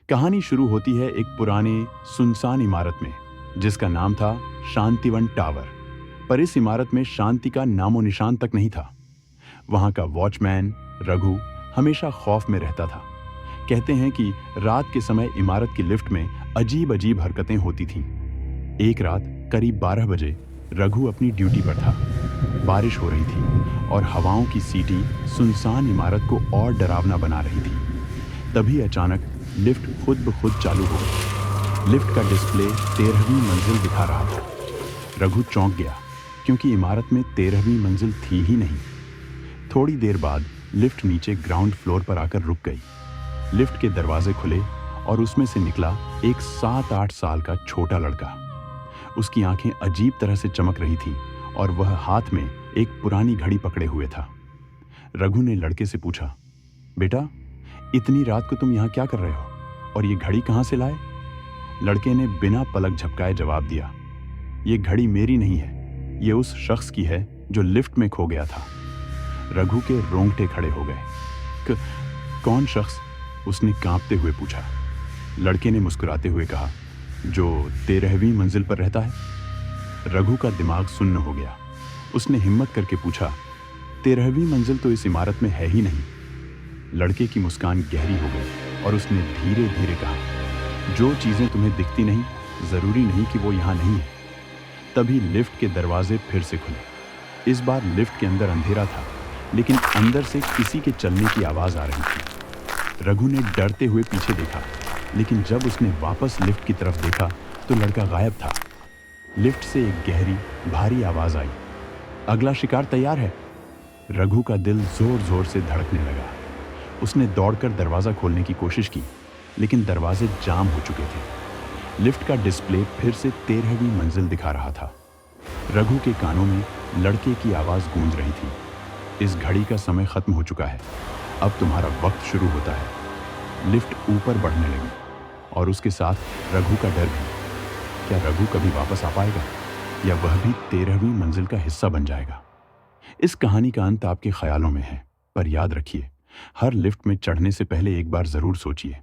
कहानी शुरू होती है एक पुराने सुनसान इमारत में जिसका नाम था शांतिवन टावर। पर इस इमारत में शांति का नामो निशान तक नहीं था। वहां का वॉचमैन रघु हमेशा खौफ में रहता था। कहते हैं कि रात के समय इमारत की लिफ्ट में अजीब अजीब हरकतें होती थीं। एक रात करीब 12 बजे रघु अपनी ड्यूटी पर था। बारिश हो रही थी और हवाओं की सीटी सुनसान इमारत को और डरावना बना रही थी। तभी अचानक लिफ्ट खुद ब खुद चालू हो गई। लिफ्ट का डिस्प्ले 13वीं मंजिल दिखा रहा था। रघु चौंक गया क्योंकि इमारत में 13वीं मंजिल थी ही नहीं। थोड़ी देर बाद लिफ्ट नीचे ग्राउंड फ्लोर पर आकर रुक गई। लिफ्ट के दरवाजे खुले और उसमें से निकला एक 7-8 साल का छोटा लड़का। उसकी आंखें अजीब तरह से चमक रही थीं और वह हाथ में एक पुरानी घड़ी पकड़े हुए था। रघु ने लड़के से पूछा, बेटा, इतनी रात को तुम यहाँ क्या कर रहे हो और ये घड़ी कहाँ से लाए? लड़के ने बिना पलक झपकाए जवाब दिया, ये घड़ी मेरी नहीं है, ये उस शख्स की है जो लिफ्ट में खो गया था। रघु के रोंगटे खड़े हो गए। कौन शख्स? उसने कांपते हुए पूछा। लड़के ने मुस्कुराते हुए कहा, जो 13वीं मंजिल पर रहता है। रघु का दिमाग सुन्न हो गया। उसने हिम्मत करके पूछा, 13वीं मंजिल तो इस इमारत में है ही नहीं। लड़के की मुस्कान गहरी हो गई और उसने धीरे धीरे कहा, जो चीजें तुम्हें दिखती नहीं जरूरी नहीं कि वो यहाँ नहीं है। तभी लिफ्ट के दरवाजे फिर से खुले। इस बार लिफ्ट के अंदर अंधेरा था, लेकिन अंदर से किसी के चलने की आवाज आ रही थी। रघु ने डरते हुए पीछे देखा, लेकिन जब उसने वापस लिफ्ट की तरफ देखा तो लड़का गायब था। लिफ्ट से एक गहरी भारी आवाज आई, अगला शिकार तैयार है। रघु का दिल जोर जोर से धड़कने लगा। उसने दौड़कर दरवाजा खोलने की कोशिश की, लेकिन दरवाजे जाम हो चुके थे। लिफ्ट का डिस्प्ले फिर से 13वीं मंजिल दिखा रहा था। रघु के कानों में लड़के की आवाज गूंज रही थी, इस घड़ी का समय खत्म हो चुका है, अब तुम्हारा वक्त शुरू होता है। लिफ्ट ऊपर बढ़ने लगी और उसके साथ रघु का डर भी। क्या रघु कभी वापस आ पाएगा या वह भी 13वीं मंजिल का हिस्सा बन जाएगा? इस कहानी का अंत आपके ख्यालों में है, पर याद रखिए, हर लिफ्ट में चढ़ने से पहले एक बार जरूर सोचिए,